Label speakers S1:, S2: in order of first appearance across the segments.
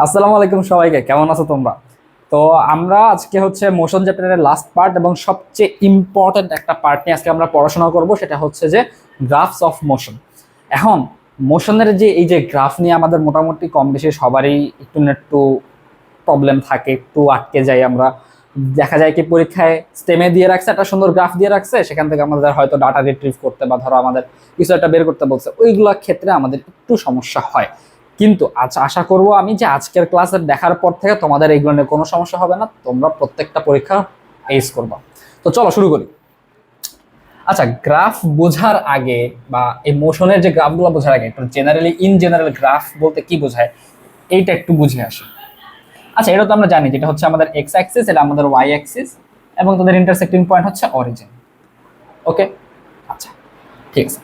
S1: আসসালামু আলাইকুম সবাইকে, কেমন আছো তোমরা? তো আমরা আজকে হচ্ছে মোশন চ্যাপ্টারের লাস্ট পার্ট এবং সবচেয়ে ইম্পর্ট্যান্ট একটা পার্ট নিয়ে আজকে আমরা পড়াশোনা করব, সেটা হচ্ছে যে গ্রাফস অফ মোশন। এখন মোশনের যে এই যে গ্রাফ নিয়ে আমাদের মোটামুটি কম বেশি সবারই একটু না একটু প্রবলেম থাকে, একটু আটকে যাই আমরা। দেখা যায় কি পরীক্ষায় স্টেমে দিয়ে রাখছে, একটা সুন্দর গ্রাফ দিয়ে রাখছে, সেখান থেকে আমাদের হয়তো ডাটা রিট্রিভ করতে বা ধরো আমাদের কিছু একটা বের করতে বলছে, ওইগুলো ক্ষেত্রে আমাদের একটু সমস্যা হয়। কিন্তু আশা করব আমি যে আজকের ক্লাসের দেখার পর থেকে তোমাদের এইগুলো নিয়ে কোনো সমস্যা হবে না, তোমরা প্রত্যেকটা পরীক্ষা এইস করবা। তো চলো শুরু করি। আচ্ছা, গ্রাফ বোঝার আগে বা এই মোশনের যে গ্রাফগুলো বোঝার আগে একটু জেনারেলি ইন জেনারেল গ্রাফ বলতে কি বোঝায় এইটা একটু বুঝে আসি। আচ্ছা, এটা তো আমরা জানি যেটা হচ্ছে আমাদের এক্স অ্যাক্সিস, এটা আমাদের ওয়াই অ্যাক্সিস, এবং তাদের ইন্টারসেক্টিং পয়েন্ট হচ্ছে অরিজিন। ওকে, আচ্ছা, ঠিক আছে।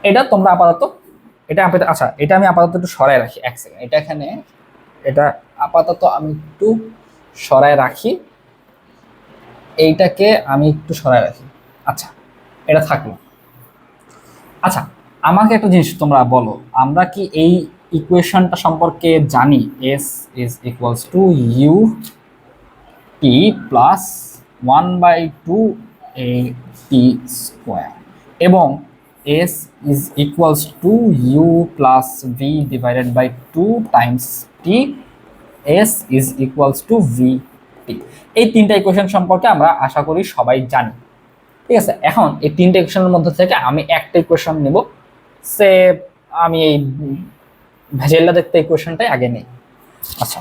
S1: এটা তোমরা আপাতত আচ্ছা, এটা আমি আপাতত একটু সরায় রাখি এক সেকেন্ড, এটা এখানে, এটা আপাতত আমি একটু সরায় রাখি, এইটাকে আমি একটু সরায় রাখি। আচ্ছা, এটা থাকলো। আচ্ছা, আমাকে একটা জিনিস তোমরা বলো, আমরা কি এই ইকুয়েশনটা সম্পর্কে জানি? S is equals to U T plus 1/2 A T square, এবং S is equals to U plus V divided by 2 times T, S is equals to V T. এই তিনটা ইকুয়েশন সম্পর্কে আমরা আশা করি সবাই জানি। ঠিক আছে, এখন এই তিনটা ইকুয়েশনের মধ্যে থেকে আমি একটা ইকুয়েশন নেব। সে আমি এই ভেজেল্লা দেখতে ইকুয়েশনটাই আগে নেই। আচ্ছা,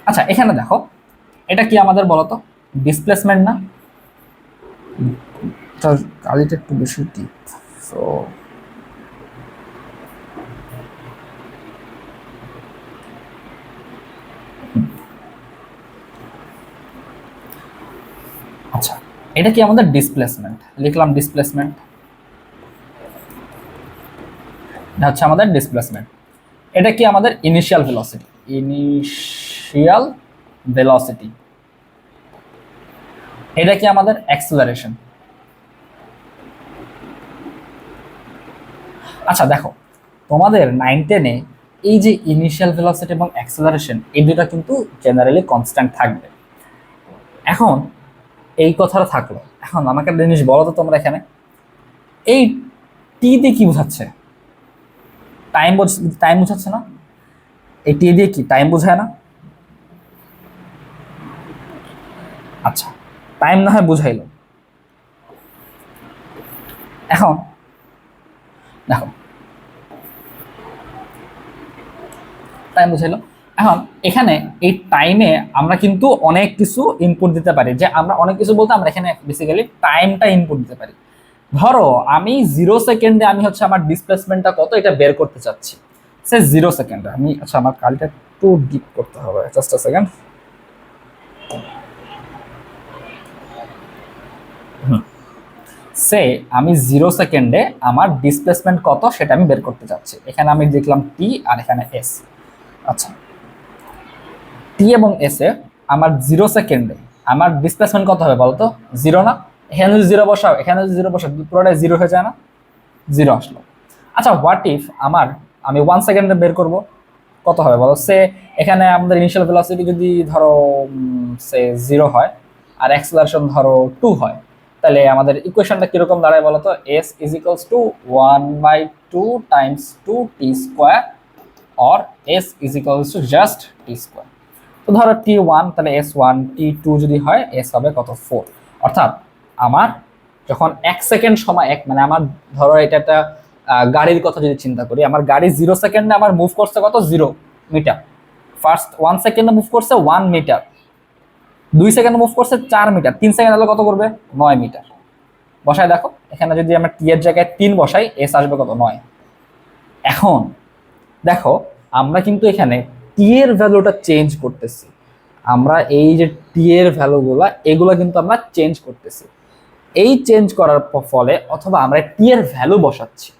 S1: আচ্ছা, এখানে দেখো, এটা কি আমাদের বলতো? ডিসপ্লেসমেন্ট না? এটার কালিটা একটু বেশি ডিপ, সো আচ্ছা, এটা কি আমাদের ডিসপ্লেসমেন্ট? লিখলাম ডিসপ্লেসমেন্ট, এটা হচ্ছে আমাদের ডিসপ্লেসমেন্ট। এটা কি আমাদের ইনিশিয়াল ভেলোসিটি? Initial velocity. এটা কি আমাদের অ্যাক্সেলারেশন? আচ্ছা দেখো, তোমাদের 9-10-এ এই যে ইনিশিয়াল ভেলোসিটি এবং অ্যাক্সেলারেশন, এই দুটা কিন্তু জেনারেলি কনস্ট্যান্ট থাকবে। এখন এই কথাটা থাকলো, এখন আমাকে একটা জিনিস বলো তো তোমরা, এখানে এই টি দিয়ে কি বোঝাচ্ছে? টাইম টাইম বোঝাচ্ছে না? এই টি দিয়ে কি টাইম বোঝায় না? আচ্ছা, টাইম না হয় বুঝাইলো। এখন দেখো, টাইম বুঝাইলো। এখন এখানে এই টাইমে আমরা কিন্তু অনেক কিছু ইনপুট দিতে পারি, যে আমরা অনেক কিছু বলতে আমরা এখানে বেসিক্যালি টাইমটা ইনপুট দিতে পারি। ধরো আমি 0 সেকেন্ডে আমি হচ্ছে আমার ডিসপ্লেসমেন্টটা কত এটা বের করতে চাচ্ছি। সে 0 সেকেন্ডে আমি, আচ্ছা আমার কালটা একটু ডিপ করতে হবে, জাস্ট আ সেকেন্ড। সে আমি 0 সেকেন্ডে আমার ডিসপ্লেসমেন্ট কত সেটা আমি বের করতে চাচ্ছি। এখানে আমি দেখলাম টি আর এখানে এস। আচ্ছা, টি এবং এস এ আমার 0 সেকেন্ডে আমার ডিসপ্লেসমেন্ট কত হবে বলতো? জিরো না? এখানে যদি জিরো বসাও, এখানে যদি জিরো বসাও, পুরোটাই জিরো হয়ে যায় না? জিরো আসলো। আচ্ছা, হোয়াট ইফ আমি 1 সেকেন্ডে বের করব, কত হবে বলো? সে এখানে আমাদের ইনিশিয়াল ভেলোসিটি যদি ধরো সে জিরো হয় আর অ্যাক্সেলারেশন ধরো 2 হয়, তাহলে আমাদের ইকুয়েশনটা কিরকম দাঁড়ায় বলো তো? S is equals two 1/2 Times 2 T square, or S is equals two just T square. তো ধরো টি 1, তাহলে S1, টি 2 যদি হয় এস হবে কত? 4। অর্থাৎ আমার যখন 1 সেকেন্ড সময় মানে আমার ধরো এটা একটা গাড়ির কথা যদি চিন্তা করি, আমার গাড়ি 0 সেকেন্ডে আমার মুভ করছে কত? 0 মিটার। ফার্স্ট 1 সেকেন্ডে মুভ করছে 1 মিটার, 2 সেকেন্ডে মুভ করছে 4 মিটার, 3 সেকেন্ড হলে কত করবে? 9 মিটার। বসায় দেখো, এখানে যদি আমরা টি এর জায়গায় 3 বসাই, এস আসবে কত? 9। এখন দেখো, আমরা কিন্তু এখানে টি এর ভ্যালুটা চেঞ্জ করতেছি। আমরা এই যে টি এর ভ্যালুগুলা, এগুলো কিন্তু আমরা চেঞ্জ করতেছি। এই চেঞ্জ করার ফলে, অথবা আমরা টি এর ভ্যালু বসাচ্ছি,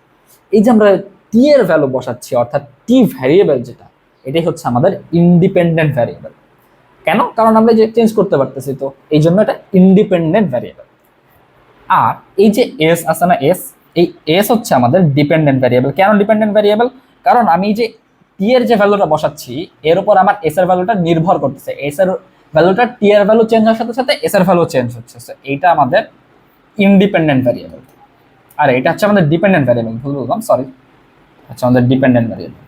S1: এই যে আমরা টি এর ভ্যালু বসাচ্ছি, অর্থাৎ টি ভ্যারিয়েবল যেটা, এটাই হচ্ছে আমাদের ইন্ডিপেন্ডেন্ট ভ্যারিয়েবল। কেন? কারণ আমরা যে চেঞ্জ করতে পারতেছি, তো এই জন্য এটা ইন্ডিপেন্ডেন্ট ভ্যারিয়েবল। আর এই যে এস আছে না, এস, এই এস হচ্ছে আমাদের ডিপেন্ডেন্ট ভ্যারিয়েবল। কেন ডিপেন্ডেন্ট ভ্যারিয়েবল? কারণ আমি যে টি এর যে ভ্যালুটা বসাচ্ছি এর উপর আমার এস এর ভ্যালুটা নির্ভর করতেছে। এস এর ভ্যালুটা টি এর ভ্যালু চেঞ্জ হওয়ার সাথে সাথে এস এর ভ্যালু চেঞ্জ হচ্ছে। এইটা আমাদের ইনডিপেন্ডেন্ট ভ্যারিয়েবল, আর এটা হচ্ছে আমাদের ডিপেন্ডেন্ট ভ্যারিয়েবল। ভুল বললাম, সরি, হচ্ছে আমাদের ডিপেন্ডেন্ট ভ্যারিয়েবল,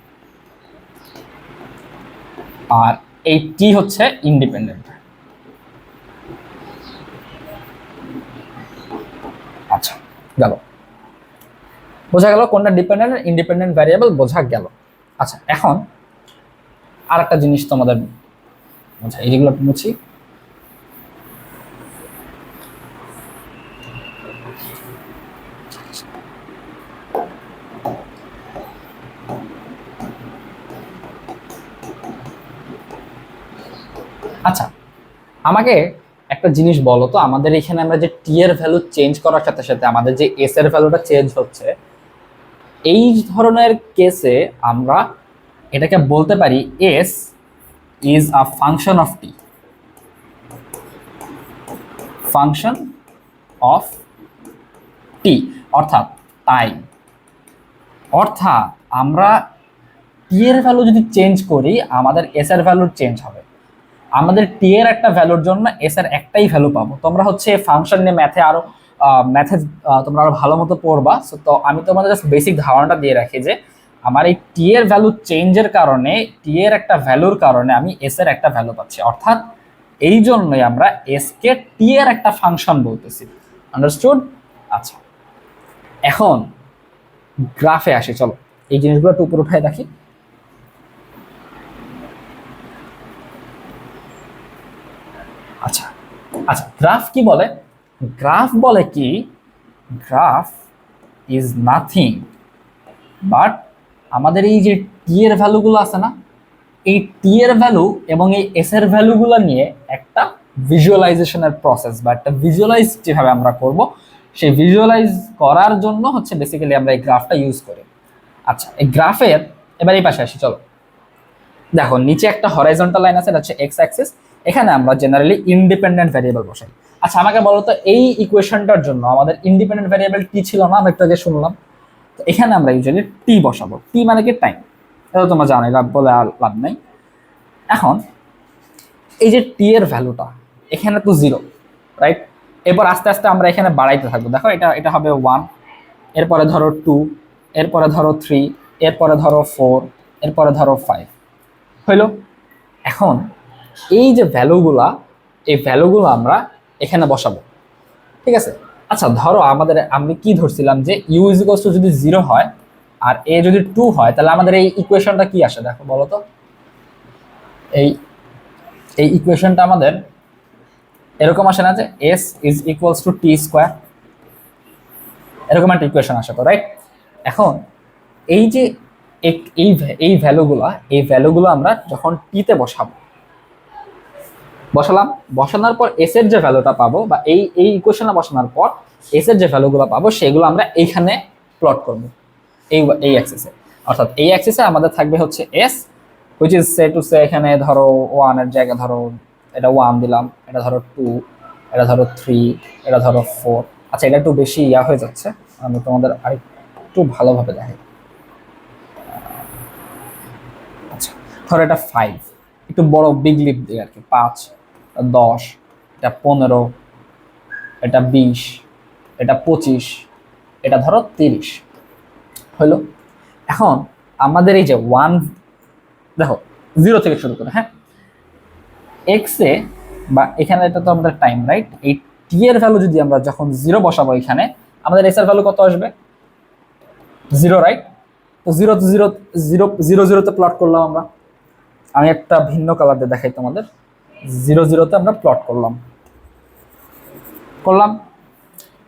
S1: আর এই টি হচ্ছে ইন্ডিপেন্ডেন্ট। আচ্ছা, গেল, বোঝা গেল কোনটা ডিপেন্ডেন্ট ইন্ডিপেন্ডেন্ট ভ্যারিয়েবল বোঝা গেল। আচ্ছা, এখন আর একটা জিনিস তোমাদের বোঝা, এইগুলো মুছি। আচ্ছা, আমাকে একটা জিনিস বলো তো, আমাদের এখানে আমরা যে টি এর ভ্যালু চেঞ্জ করার সাথে সাথে আমাদের যে এস এর ভ্যালুটা চেঞ্জ হচ্ছে, এই ধরনের কেসে আমরা এটাকে বলতে পারি S is a function of T, function of T, অর্থাৎ টাইম। অর্থাৎ আমরা টি এর ভ্যালু যদি চেঞ্জ করি আমাদের এস এর ভ্যালু চেঞ্জ হবে। আমাদের টি এর একটা ভ্যালুর জন্য এস এর একটাই ভ্যালু পাবো। তোমরা হচ্ছে ফাংশন নিয়ে ম্যাথে তোমরা আরো ভালো মতো পড়বা। তো আমি তোমাদের জাস্ট বেসিক ধারণাটা দিয়ে রাখি যে আমার এই টি এর ভ্যালু চেঞ্জের কারণে, টি এর একটা ভ্যালুর কারণে আমি এস এর একটা ভ্যালু পাচ্ছি। অর্থাৎ এই জন্যই আমরা এস কে টি এর একটা ফাংশন বলতেছি। আন্ডারস্টুড? আচ্ছা, এখন গ্রাফে আসি, চলো এই জিনিসগুলো একটু উপর উঠায় দেখি। আচ্ছা আচ্ছা, গ্রাফ কি বলে? গ্রাফ বলে কি, গ্রাফ ইজ নাথিং বাট আমাদের এই যে টি এর ভ্যালুগুলো আছে না, এই টি এর ভ্যালু এবং এই এস এর ভ্যালুগুলো নিয়ে একটা ভিজুয়ালাইজেশনের প্রসেস, বা একটা ভিজুয়ালাইজ যেভাবে আমরা করব, সেই ভিজুয়ালাইজ করার জন্য হচ্ছে বেসিক্যালি আমরা এই গ্রাফটা ইউজ করি। আচ্ছা, এই গ্রাফের এবার এই পাশে আসি, চলো দেখো নিচে একটা হরাইজন্টাল লাইন আছে, এটা হচ্ছে এক্স অ্যাক্সিস। এখানে আমরা জেনারেলি ইন্ডিপেন্ডেন্ট ভ্যারিয়েবল বসাই। আচ্ছা, আমাকে বলো তো এই ইকুয়েশনটার জন্য আমাদের ইন্ডিপেন্ডেন্ট ভ্যারিয়েবল টি ছিল না, আমরা একটু আগে শুনলাম। তো এখানে আমরা ইউজুয়ালি টি বসাবো। টি মানে কি? টাইম। এটা তোমরা জানো, লাভ বলে আর লাভ নাই। এখন এই যে টি এর ভ্যালুটা এখানে তো 0, রাইট? এরপর আস্তে আস্তে আমরা এখানে বাড়াইতে থাকবো। দেখো এটা এটা হবে 1, এরপরে ধরো 2, এরপরে ধরো 3, এরপরে ধরো 4, এরপরে ধরো 5, হইলো। এখন এই যে ভ্যালুগুলা, এই ভ্যালুগুলো আমরা এখানে বসাবো, ঠিক আছে? আচ্ছা, ধরো আমি কি ধরছিলাম যে ইউ ইজ ইকুয়ালস টু যদি 0 হয় আর এ যদি 2 হয়, তাহলে আমাদের এই ইকুয়েশনটা কি আসে দেখো বলো তো। এই এই ইকুয়েশনটা আমাদের এরকম আসে না যে S is equals two T square, এরকম একটা ইকুয়েশন আসে তো, রাইট? এখন এই যে এই ভ্যালুগুলো আমরা যখন টিতে বসালাম, বসানোর পর এস এর যে ভ্যালুটা পাবো, বা এই ইকুয়েশনে বসানোর পর এস এর যে ভ্যালুগুলো পাবো সেগুলো আমরা এইখানে প্লট করব এই অ্যাক্সিসে। অর্থাৎ এই অ্যাক্সিসে আমাদের থাকবে হচ্ছে S, which is say to say, এখানে ধরো 1 এর জায়গায় ধরো এটা 1 দিলাম, এটা ধরো 2, এটা ধরো 3, এটা ধরো 4। আচ্ছা, এটা একটু বেশি হয়ে যাচ্ছে, আমি তোমাদের আরেকটু ভালোভাবে দেখাই। আচ্ছা, ধরো এটা 5, একটু বড় বিগ লিপ দিই আর কি। 5, 10, এটা 15, এটা 20, এটা 25, এটা ধরো 30, হলো। এখন আমাদের এই যে 1, দেখো 0 থেকে শুরু করে, হ্যাঁ, এক্সে বা এখানে এটা তো আমাদের টাইম, রাইট? এই টি এর ভ্যালু যদি আমরা যখন 0 বসাবো এখানে, আমাদের এস এর ভ্যালু কত আসবে? 0, রাইট? তো 0 0 0 0 0 তে প্লট করলাম আমরা। আমি একটা ভিন্ন কালার দিয়ে দেখাই তোমাদের। 0 0 তে আমরা প্লট করলাম।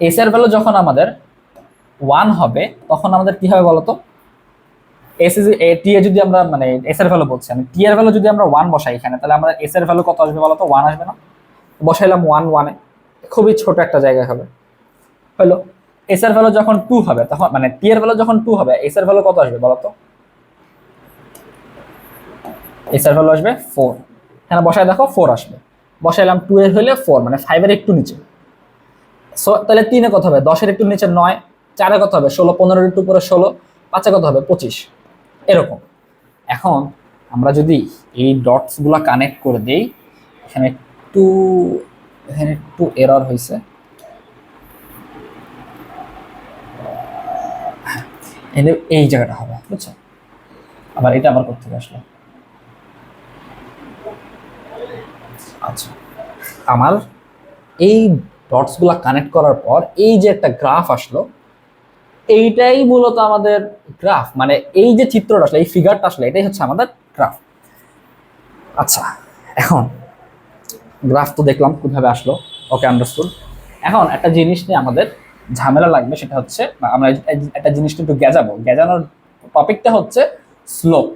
S1: এস এর ভ্যালু যখন আমাদের 1 হবে তখন আমাদের কি হবে বলতো? এস ইজ টি এ যদি আমরা মানে এস এর ভ্যালু বলছি আমি, টি এর ভ্যালু যদি আমরা 1 বসাই এখানে, তাহলে আমাদের এস এর ভ্যালু কত আসবে বলতো? 1 আসবে না? বসাইলাম 1 1 এ, খুবই ছোট একটা জায়গায় হবে, হলো। এস এর ভ্যালু যখন 2 হবে তখন, মানে টি এর ভ্যালু যখন 2 হবে, এস এর ভ্যালু কত আসবে বলতো? এস এর ভ্যালু আসবে 4। এখানে বসায় দেখো 4 আসবে। বসাইলাম 2 এর হলে 4, মানে 5 এর একটু নিচে। সো তাহলে 3 এ কত হবে? 10 এর একটু নিচে 9, 4 এ কত হবে? 16, 15 এর একটু উপরে 16, 5 এ কত হবে? 25, এরকম। এখন আমরা যদি এই ডটসগুলো কানেক্ট করে দেই, একটু এখানে একটু এরর হয়েছে, এই জায়গাটা হবে, বুঝছো? আবার এটা আবার করতে আসলো। আচ্ছা, আমার এই ডটসগুলো কানেক্ট করার পর এই যে একটা গ্রাফ আসলো, এইটাই মূলত আমাদের গ্রাফ, মানে এই যে চিত্রটা আসলে, এই ফিগারটা আসলে, এটাই হচ্ছে আমাদের গ্রাফ। আচ্ছা, এখন গ্রাফ তো দেখলাম কিভাবে আসলো, ওকে, আন্ডারস্টুড। এখন একটা জিনিস নিয়ে আমাদের ঝামেলা লাগবে, সেটা হচ্ছে, আমরা একটা জিনিসটা একটু গেজানোর টপিকটা হচ্ছে স্লোপ।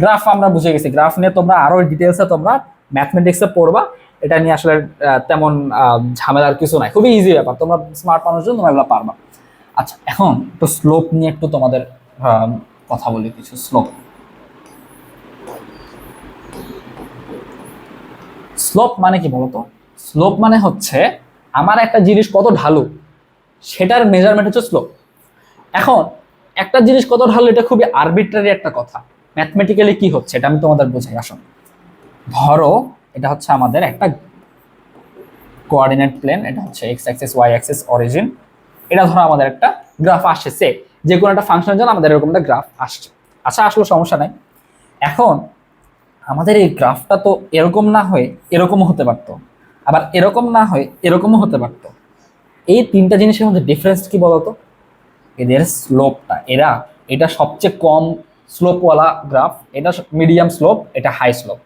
S1: গ্রাফ আমরা বুঝে গেছি, গ্রাফ নিয়ে তোমরা আরো ডিটেলসে তোমরা ম্যাথমেটিক্সে পড়বা, এটা নিয়ে আসলে তেমন ঝামেলার কিছু নাই, খুবই ইজি ব্যাপার, তোমরা স্মার্ট মানুষজন, তোমরা এগুলো পারবা। আচ্ছা, এখন একটু স্লোপ নিয়ে একটু তোমাদের কথা বলি, কিছু স্লোপ। স্লোপ মানে কি বলতো? স্লোপ মানে হচ্ছে আমার একটা জিনিস কত ঢালু সেটার মেজারমেন্ট হচ্ছে স্লোপ। এখন একটা জিনিস কত ঢালু এটা খুবই আরবিট্রারি একটা কথা, ম্যাথমেটিক্যালি কি হচ্ছে এটা আমি তোমাদের বোঝাই। আসুন, ধরো এটা হচ্ছে আমাদের একটা কোঅর্ডিনেট প্লেন, এটা হচ্ছে x axis, y axis, origin. এটা ধরো আমাদের একটা গ্রাফ আসছে, যে কোনো একটা ফাংশনের জন্য আমাদের এরকম একটা গ্রাফ আসছে। আচ্ছা, আসলে সমস্যা নাই। এখন আমাদের এই গ্রাফটা তো এরকম না হয়ে এরকমও হতে পারতো, আবার এরকম না হয়ে এরকমও হতে পারতো। এই তিনটা জিনিসের মধ্যে ডিফারেন্স কি বলতো? এদের স্লোপটা, এটা সবচেয়ে কম স্লোপওয়ালা গ্রাফ, এটা মিডিয়াম স্লোপ, এটা হাই স্লোপ।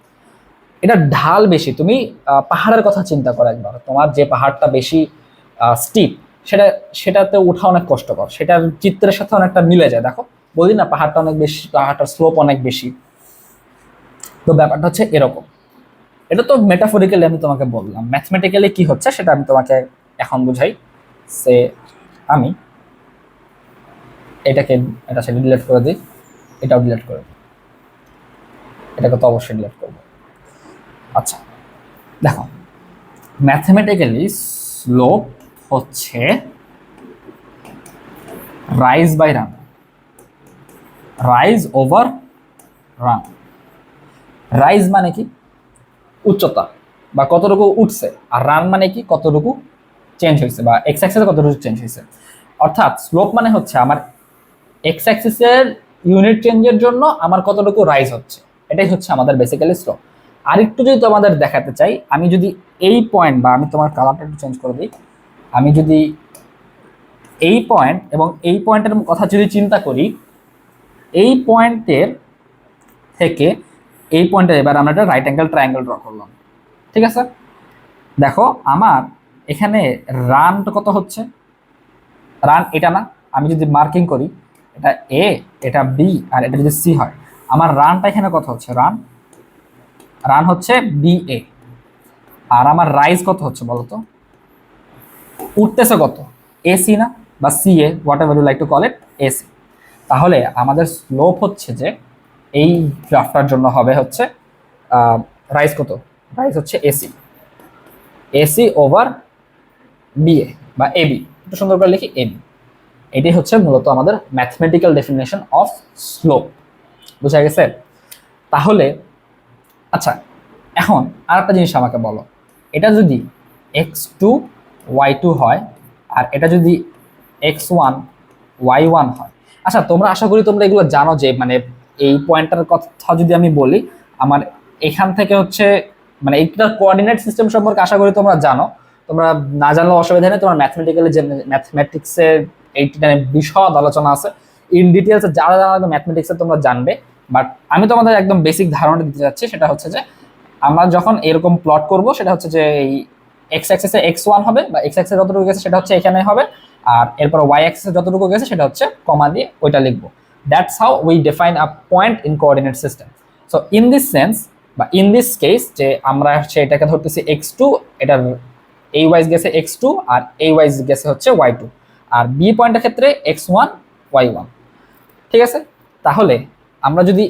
S1: এটা ঢাল বেশি। তুমি পাহাড়ের কথা চিন্তা করো একবার, তোমার যে পাহাড়টা বেশি স্টিপ, সেটাতে ওঠা অনেক কষ্টকর, সেটার চিত্রের সাথে অনেকটা মিলে যায়। দেখো, বলি না পাহাড়টা অনেক বেশি, পাহাড়টার স্লোপ অনেক বেশি। তো ব্যাপারটা হচ্ছে এরকম। এটা তো মেটাফরিক্যালি আমি তোমাকে বললাম, ম্যাথমেটিক্যালি কি হচ্ছে সেটা আমি তোমাকে এখন বুঝাই। সে আমি এটা সেটা ডিলিট করে দিই, এটাও ডিলিট করে দিই, এটাকে তো অবশ্যই ডিলিট করবো। আচ্ছা, দেখো, ম্যাথমেটিক্যালি স্লোপ হচ্ছে rise by run, rise over run. Rise মানে কি? উচ্চতা বা কতটুকু উঠছে, আর রান মানে কি? কতটুকু চেঞ্জ হয়েছে, বা এক্স অ্যাক্সিসে কতটুকু চেঞ্জ হয়েছে। অর্থাৎ স্লোপ মানে হচ্ছে আমার এক্স অ্যাক্সিসের ইউনিট চেঞ্জের জন্য আমার কতটুকু রাইজ হচ্ছে, এটাই হচ্ছে আমাদের বেসিক্যালি স্লোপ। আর একটু যদি তোমাদের দেখাতে চাই, আমি যদি এই পয়েন্ট, বা আমি তোমার কালারটা একটু চেঞ্জ করে দিই, আমি যদি এই পয়েন্ট এবং এই পয়েন্টের কথা যদি চিন্তা করি, এই পয়েন্টের থেকে এই পয়েন্টে এবার আমরা একটা রাইট অ্যাঙ্গেল ট্রায়াঙ্গেল ড্র করলাম, ঠিক আছে? দেখো, আমার এখানে রানটা কত হচ্ছে, রান এটা না, আমি যদি মার্কিং করি, এটা এ, এটা বি, আর এটা যদি সি হয়, আমার রানটা এখানে কত হচ্ছে? রান রান হচ্ছে বি এ। আর আমার রাইজ কত হচ্ছে বলতো? উঠতেছে কত? এসি না, বা C A, whatever you like to call it, AC. তাহলে আমাদের স্লোপ হচ্ছে যে এই গ্রাফটার জন্য হবে হচ্ছে রাইজ কত? রাইজ হচ্ছে এসি, এসি ওভার বিএ বা এবি, একটু সুন্দর করে লিখি এবি। এটাই হচ্ছে মূলত আমাদের ম্যাথমেটিক্যাল ডেফিনেশন অফ স্লোপ। বুঝা গেছে? তাহলে আচ্ছা, এখন আর একটা জিনিস আমাকে বলো, এটা যদি x2 y2 হয়, আর এটা যদি x1 y1 হয়। আচ্ছা, তোমরা আশা করি তোমরা এগুলো জানো, যে মানে এই পয়েন্টটার কথা যদি আমি বলি, আমার এখান থেকে হচ্ছে মানে এইটার কোঅর্ডিনেট সিস্টেম সম্পর্কে আশা করি তোমরা জানো। তোমরা না জানলেও অসুবিধা নেই, তোমার ম্যাথমেটিক্যালি যে ম্যাথমেটিক্সের এইটা বিশদ আলোচনা আছে, ইন ডিটেলস যারা জানা ম্যাথমেটিক্সে তোমরা জানবে। বাট আমি তোমাদের একদম বেসিক ধারণা দিতে যাচ্ছি, সেটা হচ্ছে যে আমরা যখন এরকম প্লট করব, সেটা হচ্ছে যে এই এক্স অ্যাক্সিসে x1 হবে, বা এক্স অ্যাক্সিসে যতটুকু গেছে সেটা হচ্ছে এখানে হবে, আর এরপর ওয়াই অ্যাক্সিসে যতটুকু গেছে সেটা হচ্ছে কমা দিয়ে ওইটা লিখবো। That's how we define a point in coordinate system. So in this sense বা ইন দিস কেস, যে আমরা হচ্ছে এটাকে ধরতেছি x2, এটার এই ওয়াইজ গেছে x2, আর এই ওয়াইজ গেছে হচ্ছে y2, আর বি পয়েন্টের ক্ষেত্রে x1 y1, ঠিক আছে? তাহলে আমরা যদি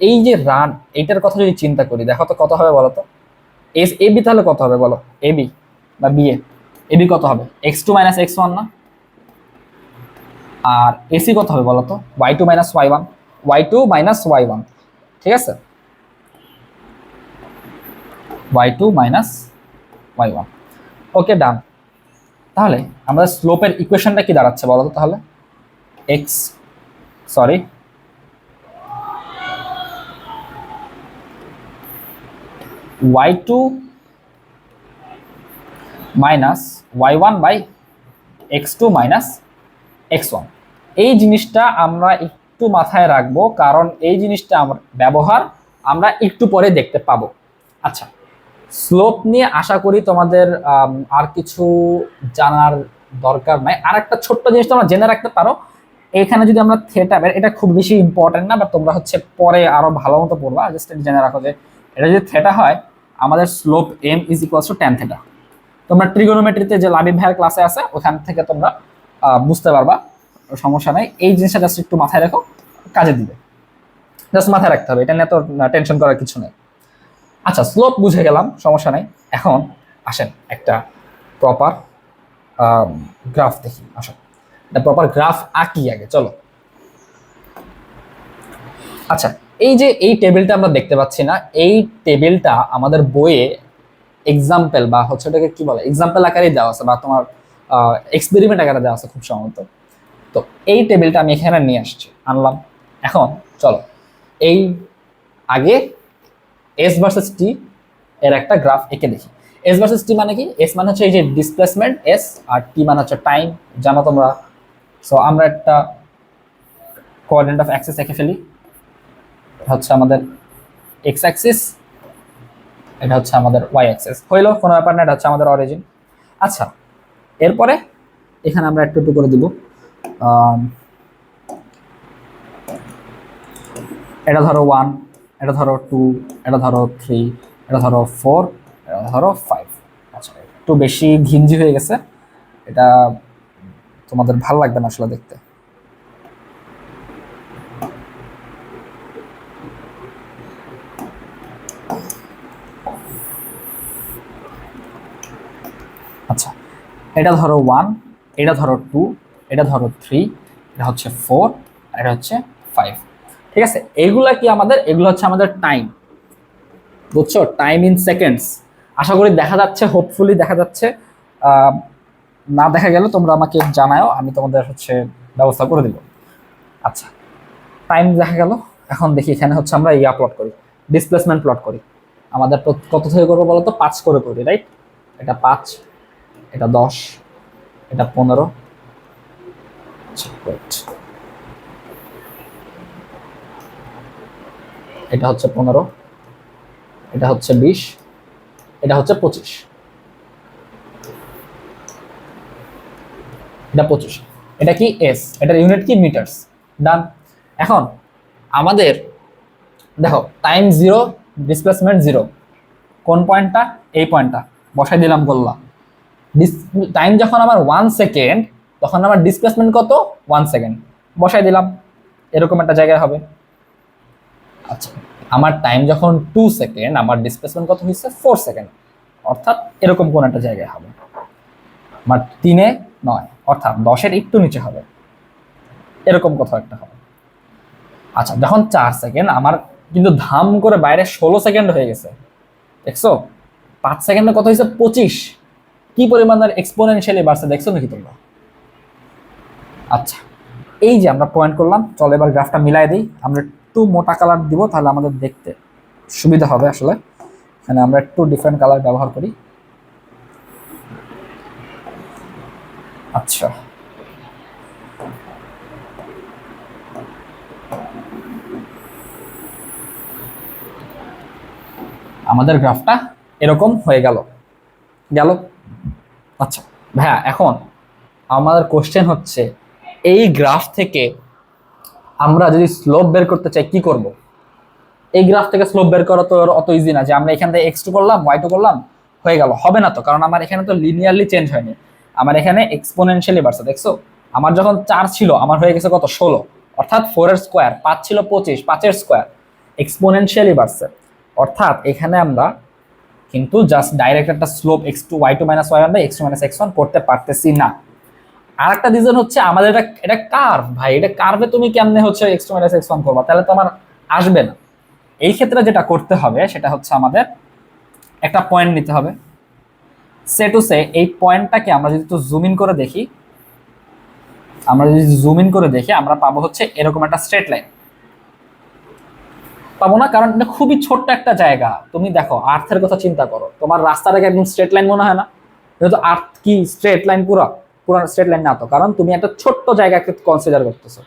S1: এই যে রান, এইটার কথা যদি চিন্তা করি, দেখো তো কত হবে বলো তো? এস এ বি তাহলে কত হবে বলো? এ বি বা বি এ বি কত হবে? x2 মাইনাস x1 না? আর এসি কত হবে বলো তো? y2 minus y1। y2 minus y1, ঠিক আছে, y2 মাইনাস y1। ওকে, ডান। তাহলে আমাদের স্লোপের ইকুয়েশনটা কি দাঁড়াচ্ছে বলো তো তাহলে? X, sorry, y2 minus y1 by x2 minus x1। এই জিনিসটা আমরা একটু মাথায় রাখবো, কারণ এই জিনিসটা আমার ব্যবহার আমরা একটু পরে দেখতে পাবো। আচ্ছা, স্লোপ নিয়ে আশা করি তোমাদের আর কিছু জানার দরকার নাই। আর একটা ছোট্ট জিনিস তোমরা জেনে রাখতে পারো, এখানে যদি আমরা থেটা বের, এটা খুব বেশি ইম্পর্টেন্ট না, বা তোমরা হচ্ছে পরে আরো ভালো মতো পড়বা, জাস্ট জেনে রাখো যে এটা যদি থেটা হয়, আমাদের slope m is equals two tan theta. তোমরা ট্রিগোনোমেট্রিতে যে লাবিব ভাইয়ের ক্লাসে আছে ওখান থেকে তোমরা বুঝতে পারবা, সমস্যা নাই। এই জিনিসটা জাস্ট একটু মাথায় রাখো, কাজে দিবে, জাস্ট মাথায় রাখতে হবে, এটা নিয়ে তো টেনশন করার কিছু নেই। আচ্ছা, স্লোপ বুঝে গেলাম, সমস্যা নাই। এখন আসেন একটা প্রপার গ্রাফ দেখি, আসেন একটা প্রপার গ্রাফ আঁকি আগে, চলো। আচ্ছা, এই যে এই টেবিলটা আমরা দেখতে পাচ্ছি না, এই টেবিলটা আমাদের বইয়ে এক্সাম্পল বা হচ্ছে ওটাকে কি বলে, এক্সাম্পল আকারে দেওয়া আছে, বা তোমার এক্সপেরিমেন্ট আকারে দেওয়া আছে খুব সম্ভবত। তো এই টেবিলটা আমি এখানে নিয়ে আসছি, আনলাম। এখন চলো এই আগে এস ভার্সেস টি এর একটা গ্রাফ এঁকে দেখি। এস ভার্সেস টি মানে কি? এস মানে হচ্ছে এই যে ডিসপ্লেসমেন্ট এস, আর টি মানে হচ্ছে টাইম, জানো তোমরা। সো আমরা একটা কোঅর্ডিনেট অফ অ্যাক্সিস এঁকে ফেলি। হচ্ছে আমাদের এক্স অ্যাক্সিস, এটা হচ্ছে আমাদের ওয়াই অ্যাক্সিস, হইলো, কোনো ব্যাপার না, এটা হচ্ছে আমাদের অরিজিন। আচ্ছা, এরপরে এখানে আমরা একটু একটু করে দিব, এটা ধরো 1, এটা ধরো 2, এটা ধরো 3, এটা ধরো 4, এটা ধরো 5। আচ্ছা, একটু বেশি ঘিঞ্জি হয়ে গেছে, এটা তোমাদের ভালো লাগবে না আসলে দেখতে। আচ্ছা, এটা ধরো 1, এটা ধরো 2, এটা ধরো 3, এটা হচ্ছে 4, আর এটা হচ্ছে 5, ঠিক আছে। এগুলা কি আমাদের, এগুলো হচ্ছে আমাদের টাইম, বুঝছো, টাইম ইন সেকেন্ডস। আশা করি দেখা যাচ্ছে, হোপফুলি দেখা যাচ্ছে। না দেখা গেলে তোমরা আমাকে জানাও, আমি তোমাদের হচ্ছে ব্যবস্থা করে দিব। আচ্ছা, টাইম দেখা গেল। এখন দেখি এখানে হচ্ছে আমরা ইয়া প্লট করি, ডিসপ্লেসমেন্ট প্লট করি। আমাদের কত থেকে করবো বলো তো? 5 করে করি, রাইট? এটা 5, এটা 10, এটা 15, এটা হচ্ছে 15, এটা হচ্ছে 20, এটা হচ্ছে 25, এটা 25। এটা কি? এস, এটার ইউনিট কি? মিটারস। ডান। এখন আমাদের দেখো, টাইম 0, ডিসপ্লেসমেন্ট 0, কোন পয়েন্টটা? এই পয়েন্টটা বসাই দিলাম, বললাম টাইম যখন আমার 1 সেকেন্ড, তখন আমার ডিসপ্লেসমেন্ট কত? 1 সেকেন্ড, বসাই দিলাম, এরকম একটা জায়গায় হবে। আচ্ছা, আমার টাইম যখন 2 সেকেন্ড, আমার ডিসপ্লেসমেন্ট কত হয়েছে? 4 সেকেন্ড, অর্থাৎ এরকম কোন একটা জায়গায় হবে। আমার 3-এ 9, অর্থাৎ 10-এর একটু নিচে হবে, এরকম কোথাও একটা হবে। আচ্ছা, যখন 4 সেকেন্ড, আমার কিন্তু ধাম করে বাইরে 16 সেকেন্ড হয়ে গেছে, দেখছো? 5 সেকেন্ডে কত হয়েছে? 25। কি পরিমাণের এক্সপোনেনশিয়ালি বাড়ছে, দেখছো নাকি তোমরা? আচ্ছা, এই যে আমরা পয়েন্ট করলাম, চলো এবার গ্রাফটা মিলাই দিই। আমরা একটু মোটা কালার দিব, তাহলে আমাদের দেখতে সুবিধা হবে। আসলে এখানে আমরা একটু ডিফারেন্ট কালার ব্যবহার করি। আচ্ছা, আমাদের গ্রাফটা এরকম হয়ে গেল। আচ্ছা ভাইয়া, এখন আমাদের কোশ্চেন হচ্ছে, এই গ্রাফ থেকে আমরা যদি স্লোপ বের করতে চাই কি করব? এই গ্রাফ থেকে স্লোপ বের করা তো অত ইজি না যে আমরা এখান থেকে x2 করলাম, y2 করলাম, হয়ে গেল, হবে না তো। কারণ আমার এখানে তো লিনিয়ারলি চেঞ্জ হয়নি, আমার এখানে এক্সপোনেনশিয়ালি বাড়ছে, দেখছো? আমার যখন 4 ছিল, আমার হয়ে গেছে কত? 16, অর্থাৎ 4 এর স্কোয়ার। 5 ছিল 25, 5 এর স্কোয়ার, এক্সপোনেনশিয়ালি বাড়ছে। অর্থাৎ এখানে আমরা কিন্তু জাস্ট ডাইরেক্ট একটা slope x2 y2 minus y1 by x2 minus x1 করতে পারতেছি না। আর একটা রিজন হচ্ছে আমাদের এটা এটা কার্ভ ভাই, এটা কার্ভে তুমি কেমনে হচ্ছে x2 - x1 করবা, তাহলে তো আমার আসবে না। এই ক্ষেত্রে যেটা করতে হবে সেটা হচ্ছে আমাদের একটা পয়েন্ট নিতে হবে। সে টু সে এই পয়েন্টটাকে আমরা যদি একটু জুম ইন করে দেখি, আমরা পাবো হচ্ছে এরকম একটা স্ট্রেট লাইন। পাবো না, কারণ এটা খুবই ছোট্ট একটা জায়গা। তুমি দেখো আর্থের কথা চিন্তা করো, তোমার রাস্তাটাকে একদম স্ট্রেট লাইন মনে হয় না? যেহেতু আর্থ কি স্ট্রেট লাইন, পুরো পুরো স্ট্রেট লাইন না তো, কারণ তুমি একটা ছোট্ট জায়গাকে কনসিডার করতেছো।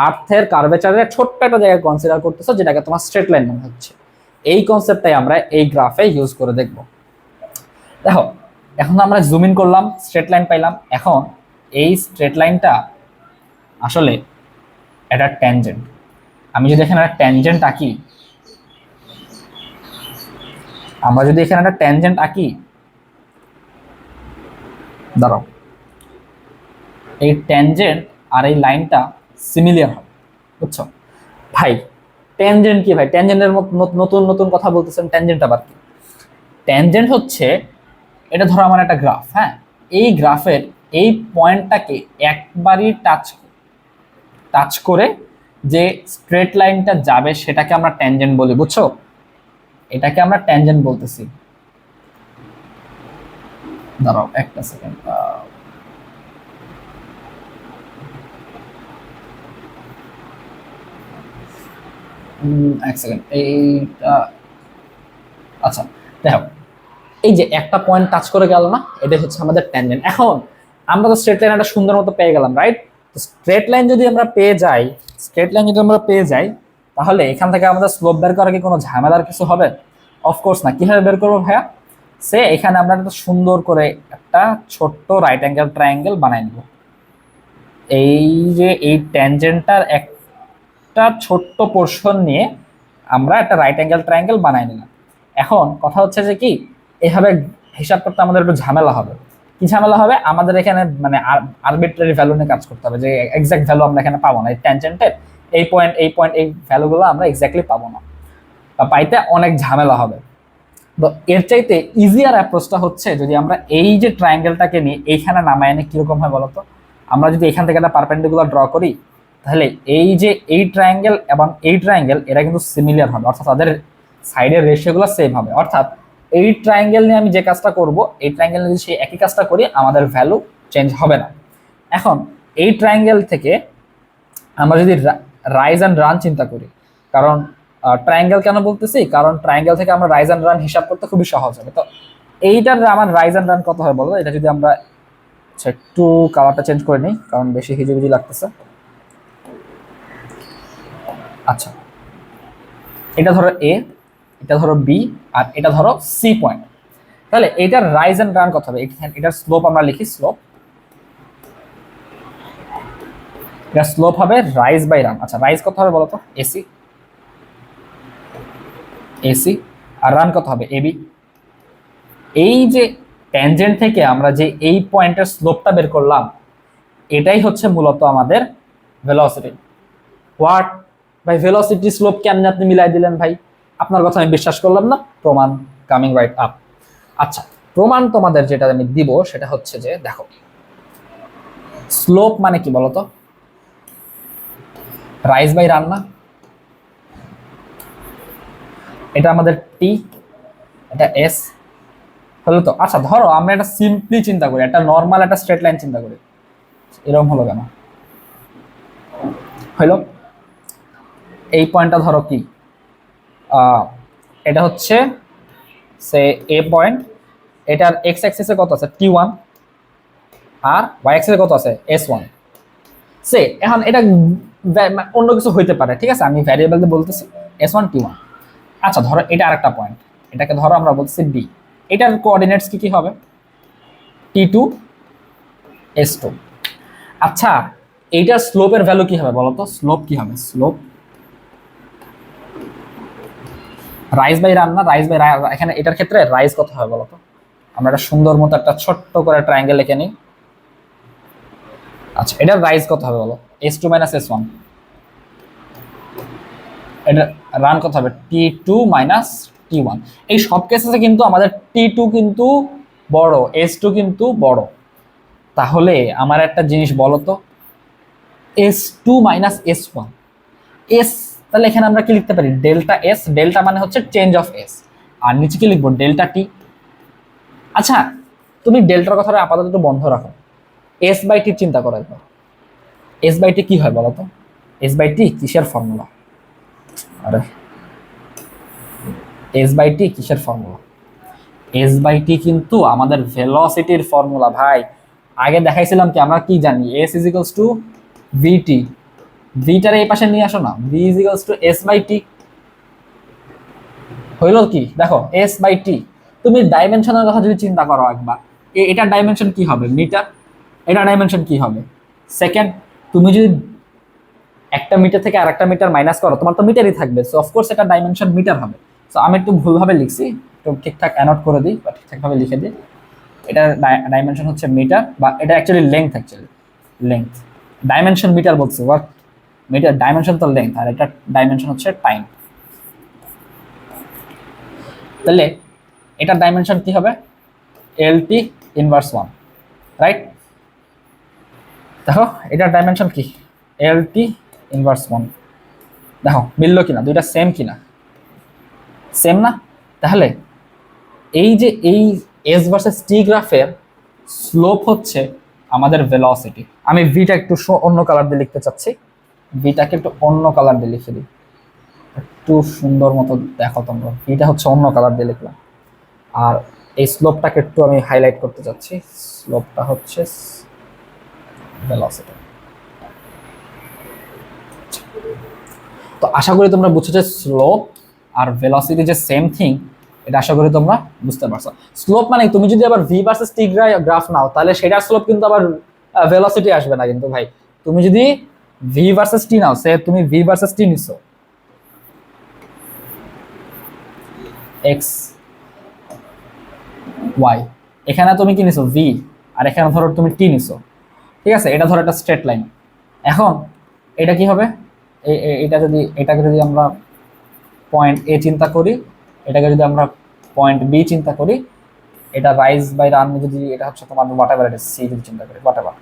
S1: আর্থের কার্ভেচারের ছোট্ট একটা জায়গা কনসিডার করতেছো, যেটাকে তোমার স্ট্রেট লাইন মনে হচ্ছে। এই কনসেপ্টটাই আমরা এই গ্রাফে ইউজ করে দেখব। দেখো এখন আমরা জুম ইন করলাম, স্ট্রেট লাইন পাইলাম। এখন এই স্ট্রেট লাইনটা আসলে এটা ট্যানজেন্ট। আমি যদি এখানে একটা ট্যানজেন্ট আঁকি, দাঁড়াও, এই ট্যানজেন্ট আর এই লাইনটা সিমিলার হবে, বুঝছো ভাই? ট্যানজেন্ট কি ভাই? ট্যানজেন্টের নতুন নতুন কথা বলতেছেন, ট্যানজেন্ট আবার কি? ট্যানজেন্ট হচ্ছে, এটা ধরো আমার একটা গ্রাফ, হ্যাঁ, এই গ্রাফের এই পয়েন্টটাকে একবারই টাচ করে যে স্ট্রেট লাইনটা যাবে সেটাকে আমরা ট্যানজেন্ট বলি, বুঝছো? এটাকে আমরা ট্যানজেন্ট বলতেছি। দাঁড়াও একটা সেকেন্ড, এক সেকেন্ড, এইটা আচ্ছা দেখো, এই যে একটা পয়েন্ট টাচ করে গেল না, এটা হচ্ছে আমাদের ট্যানজেন্ট। এখন আমরা তো স্ট্রেট লাইন একটা সুন্দর মতো পেয়ে গেলাম, রাইট? স্ট্রেট লাইন যদি আমরা পেয়ে যাই, তাহলে এখান থেকে আমাদের স্লোপ বের করা কি কোনো ঝামেলার কিছু হবে? অফকোর্স না। কিভাবে বের করবো ভাইয়া? সে এখানে আমরা একটা সুন্দর করে একটা ছোট্ট রাইট অ্যাঙ্গেল ট্রায়াঙ্গেল বানাই নিব। এই যে এই ট্যানজেন্টটার একটা ছোট্ট পোর্শন নিয়ে আমরা একটা রাইট অ্যাঙ্গেল ট্রায়াঙ্গেল বানাই নিলাম। এখন কথা হচ্ছে যে কি, এভাবে হিসাব করতে আমাদের একটু ঝামেলা হবে। কি ঝামেলা হবে? আমাদের এখানে মানে আরবিট্রারি ভ্যালু নিয়ে কাজ করতে হবে, যে এক্সাক্ট ভ্যালু আমরা এখানে পাবো না। এই ট্যানজেন্টের এই ভ্যালুগুলো আমরা এক্স্যাক্টলি পাবো না, বা পাইতে অনেক ঝামেলা হবে। তো এর চাইতে ইজিয়ার অ্যাপ্রোচটা হচ্ছে, যদি আমরা এই যে ট্রায়াঙ্গেলটাকে নিয়ে এইখানে নামায় এনে কিরকম হয় বলতো? আমরা যদি এখান থেকে একটা পারপেন্ডিকুলার ড্র করি, তাহলে এই যে এই ট্রায়াঙ্গেল এবং এই ট্রায়াঙ্গেল এরা কিন্তু সিমিলার হবে, অর্থাৎ তাদের সাইডের রেশিওগুলো সেম হবে। অর্থাৎ এই ট্রায়াঙ্গেল নিয়ে আমি যে কাজটা করব, এই ট্রায়াঙ্গেল নিয়ে যদি সেই একই কাজটা করি, আমাদের ভ্যালু চেঞ্জ হবে না। এখন এই ট্রায়াঙ্গেল থেকে আমরা যদি রাইজ অ্যান্ড রান চিন্তা করি, কারণ ট্রায়াঙ্গেল কেন বলতেছি, কারণ ট্রায়াঙ্গেল থেকে আমরা রাইজ অ্যান্ড রান হিসাব করতে খুবই সহজ হবে। তো এইটার আমার রাইজ অ্যান্ড রান কত হয় বলো? এটা যদি আমরা একটু কালারটা চেঞ্জ করে নিই, কারণ বেশি হিজিবিজি লাগতেছে। আচ্ছা, এটা ধরো এ, এটা ধরো বি, আর এটা ধরো সি পয়েন্ট। তাহলে এটার রাইজ অ্যান্ড রান কত হবে? এটার স্লোপ আমরা লিখি, এটার স্লোপ হবে রাইজ বাই রান। আচ্ছা, রাইজ কত হবে বলো তো? এসি, আর রান কত হবে? এবি। এই যে ট্যানজেন্ট থেকে আমরা যে এই পয়েন্টের স্লোপটা বের করলাম, এটাই হচ্ছে মূলত আমাদের ভেলোসিটি। হোয়াট ভাই, ভেলোসিটি স্লোপ কেমনে আপনি মিলাই দিলেন ভাই? আপনার কথা আমি বিশ্বাস করলাম না। প্রমাণ কামিং রাইট আপ। আচ্ছা, প্রমাণ তোমাদের যেটা আমি দিব সেটা হচ্ছে যে, দেখো স্লোপ মানে কি বলতো? রাইজ বাই রান না? এটা আমাদের টি, এটা এস হলো তো। আচ্ছা ধরো আমরা একটা সিম্পলি চিন্তা করি, একটা নর্মাল একটা স্ট্রেট লাইন চিন্তা করি। এরকম হলো কেন? হইলো এই পয়েন্টটা ধরো কি, এটা হচ্ছে সে এ পয়েন্ট, এটার এক্স অ্যাক্সিসে কত আছে? টি1, আর ওয়াই অ্যাক্সিসে কত আছে? এস1। সে এখন এটা অন্য কিছু হইতে পারে, ঠিক আছে, আমি ভ্যারিয়েবল দিয়ে বলতেছি এস1 টি1। আচ্ছা ধরো এটা আরেকটা পয়েন্ট, এটাকে ধরো আমরা বলতেছি বি। এটার কোঅর্ডিনেটস কি কি হবে? টি2 এস2। আচ্ছা, এইটার স্লোপের ভ্যালু কি হবে বলতো? স্লোপ কি হবে? স্লোপ রাইজ বাই রান না? রাইজ বাই, এখানে এটার ক্ষেত্রে রাইজ কত হবে বলতো? আমরা একটা সুন্দর মতো একটা ছোট্ট করে ট্রায়াঙ্গেল এঁকে নিই। আচ্ছা, এটার রাইজ কত হবে বলো? এস2 মাইনাস এস1। এটা রান কত হবে? টি2 মাইনাস টি1। এই সব কেসে কিন্তু আমাদের টি2 কিন্তু বড়, এস2 কিন্তু বড়। তাহলে আমার একটা জিনিস বলো তো, S2 মাইনাস S1, এস, তাহলে এখানে আমরা কি লিখতে পারি, ডেল্টা এস, ডেল্টা মানে হচ্ছে চেঞ্জ অফ এস, আর নিচে কি লিখবো, ডেল্টা টি। আচ্ছা, তুমি ডেল্টার কথাটা আপাতত একটু বন্ধ রাখো, এস বাই টি চিন্তা করো একবার। এস বাই টি কি হয় বলো তো, এস বাই টি কিসের ফর্মুলা, আরে এস বাই টি কিসের ফর্মুলা, এস বাই টি কিন্তু আমাদের ভেলোসিটির ফর্মুলা ভাই। আগে দেখাইছিলাম কি, আমরা কি জানি, S is equals to V T, ভিটার এই পাশে নিয়ে আসো না, V is equals to S by T. হইল কি, দেখো এস বাই টি, তুমি ডাইমেনশনের কথা যদি চিন্তা করো একবার, এটার ডাইমেনশন কি হবে মিটার, এটার ডাইমেনশন কি হবে সেকেন্ড। তুমি যদি একটা মিটার থেকে আরেকটা মিটার মাইনাস করো, তোমার তো মিটারই থাকবে, সো অফকোর্স এটা ডাইমেনশন মিটার হবে। সো আমি একটু ভুলভাবে লিখছি, একটু ঠিকঠাক অ্যানোট করে দিই বা ঠিকঠাকভাবে লিখে দিই। এটা ডাইমেনশন হচ্ছে মিটার, বা এটা actually length, actually length, dimension metre বলছি, হোয়াট, মিটার ডাইমেনশন তো লেংথ, আর এটা ডাইমেনশন হচ্ছে টাইম। তাহলে এটার ডাইমেনশন কি হবে, এল টি ইনভার্স 1, রাইট। দেখো এটার ডাইমেনশন কি, এল টি ইনভার্স 1, দেখো মিললো কিনা, দুইটা সেম কিনা, সেম না। তাহলে এই যে এই এস ভার্সেস টি গ্রাফের স্লোপ হচ্ছে আমাদের ভেলোসিটি। আমি ভিটা একটু অন্য কালার দিয়ে লিখতে চাচ্ছি, ভিটাকে একটু অন্য কালার দিয়ে লিখে দিই, একটু সুন্দর মতো দেখো তোমরা, ভিটা হচ্ছে অন্য কালার দিয়ে লিখলাম। আর এই স্লোপটাকে একটু আমি হাইলাইট করতে চাচ্ছি, স্লোপটা হচ্ছে ভেলোসিটি। তো আশা করি তোমরা বুঝছো যে স্লোপ আর ভেলোসিটি যে সেম থিং, এটা আশা করি তোমরা বুঝতে পারছো। স্লোপ মানে তুমি যদি আবার ভি ভার্সেস টি গ্রাফ নাও, তাহলে সেটার স্লোপ কিন্তু আবার ভেলোসিটি আসবে না কিন্তু ভাই। তুমি যদি ভি ভার্সেস টি নাও, সে তুমি ভি ভার্সেস টি নিছো, এক্স ওয়াই, এখানে তুমি কি নিছো ভি, আর এখানে ধরো তুমি টি নিছো, ঠিক আছে, এটা ধরো একটা স্ট্রেট লাইন। এখন এটা কি হবে, এটা যদি, এটাকে যদি আমরা পয়েন্ট এ চিন্তা করি, এটাকে যদি আমরা পয়েন্ট বি চিন্তা করি, এটা রাইজ বাই রান যদি, এটা হচ্ছে তোমার হোয়াট এভার এটা সি যদি চিন্তা করি হোয়াট এভার,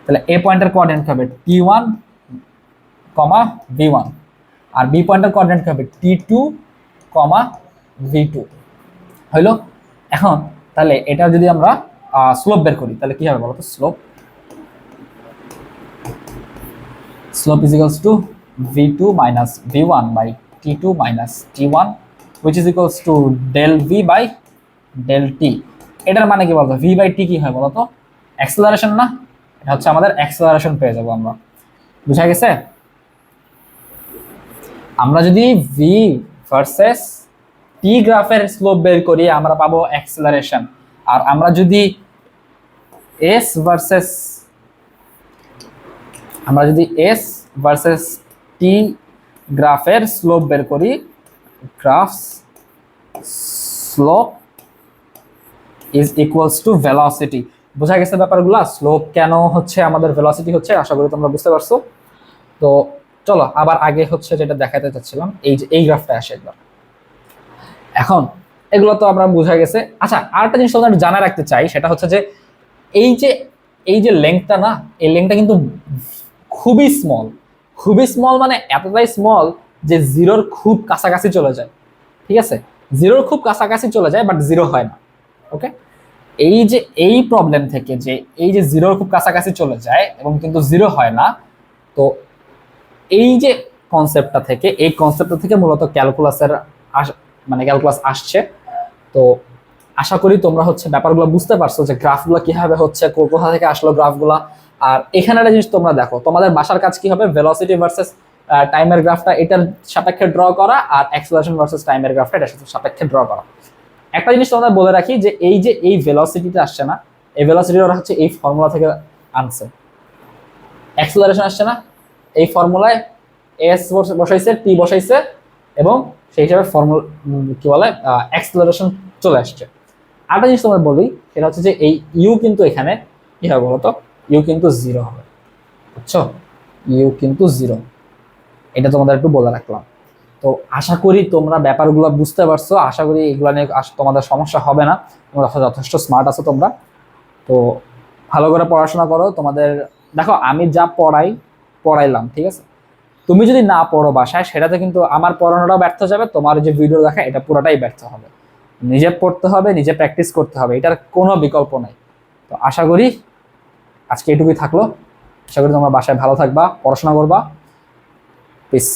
S1: তাহলে এ পয়েন্টের কোঅর্ডিনেট হবে T one comma V one, আর বি পয়েন্টের কোঅর্ডিনেট হবে T two comma V two. হইলো। এখন তাহলে এটা যদি আমরা স্লোপ বের করি, তাহলে কি হবে বলো তো, slope is equals to v2 minus v1 by t2 minus t1 which is equals to del v by del t। এটার মানে কি বলতো, v by t কি হয় বলতো, অ্যাক্সেলারেশন না, এটা হচ্ছে আমাদের অ্যাক্সেলারেশন পেয়ে যাবো আমরা। বুঝা গেছে, আমরা যদি v ভার্সেস t গ্রাফের স্লোপ বের করি আমরা পাবো অ্যাক্সেলারেশন, আর আমরা যদি s ভার্সেস টি গ্রাফের স্লোপ বের করি, graph slope is equals two velocity. বোঝা গেছে ব্যাপারগুলো, স্লোপ কেন হচ্ছে আমাদের ভেলোসিটি হচ্ছে, আশা করি তোমরা বুঝতে পারছো। তো চলো আবার আগে হচ্ছে যেটা দেখাতে চাচ্ছিলাম, এই যে এই গ্রাফটা আসে একবার। এখন এগুলো তো আমরা বুঝা গেছে। আচ্ছা, আরেকটা জিনিস তোমরা জানা রাখতে চাই, সেটা হচ্ছে যে এই যে লেংথটা না, এই লেংথটা কিন্তু খুবই স্মল, খুবই স্মল মানে এতটাই স্মল যে জিরোর খুব কাছাকাছি চলে যায়, ঠিক আছে, জিরোর খুব কাছাকাছি চলে যায় বাট জিরো হয় না। ওকে, এই যে এই প্রবলেম থেকে, যে এই যে জিরোর খুব কাছাকাছি চলে যায় এবং কিন্তু জিরো হয় না, তো এই যে কনসেপ্টটা থেকে, এই কনসেপ্টটা থেকে মূলত ক্যালকুলাসের মানে ক্যালকুলাস আসছে। তো আশা করি তোমরা হচ্ছে ব্যাপারগুলো বুঝতে পারছো যে গ্রাফগুলো কিভাবে হচ্ছে, কোথা থেকে আসলো গ্রাফগুলা। আর এখানে একটা জিনিস তোমরা দেখো, তোমাদের বাসার কাজ কি হবে, ভেলোসিটি ভার্সেস টাইমের গ্রাফটা এটার সাপেক্ষে ড্র করা, আর অ্যাক্সেলারেশন ভার্সেস টাইমের গ্রাফটা এটার সাপেক্ষে ড্র করা। একটা জিনিস তোমাদের বলে রাখি, যে এই ভেলোসিটিটা আসছে না, এই ভেলোসিটি ওরা হচ্ছে এই ফর্মুলা থেকে আনছে। অ্যাক্সেলারেশন আসছে না, এই ফর্মুলায় এস বসাইছে, টি বসাইছে, এবং সেই হিসাবে ফর্মুলা কি বলে অ্যাক্সেলারেশন চলে আসছে। আরেকটা জিনিস তোমাদের বলি, সেটা হচ্ছে যে এই ইউ কিন্তু এখানে কি হবে বলতো, ইউ কিন্তু জিরো হবে, বুঝছো, ইউ কিন্তু জিরো, এটা তোমাদের একটু বলে রাখলাম। তো আশা করি তোমরা ব্যাপারগুলো বুঝতে পারছো, আশা করি এগুলো নিয়ে তোমাদের সমস্যা হবে না, তোমরা যথেষ্ট স্মার্ট আছো তোমরা। তো ভালো করে পড়াশোনা করো। তোমাদের দেখো আমি যা পড়াইলাম, ঠিক আছে, তুমি যদি না পড়ো বাসায়, সেটাতে কিন্তু আমার পড়ানোটাও ব্যর্থ যাবে, তোমার যে ভিডিও দেখা এটা পুরোটাই ব্যর্থ হবে। নিজে পড়তে হবে, নিজে প্র্যাকটিস করতে হবে, এটার কোনো বিকল্প নাই। তো আশা করি আজকে এটুকুই থাকলো। আশা করি তোমরা বাসায় ভালো থাকবা, পড়াশোনা করবা। পিস।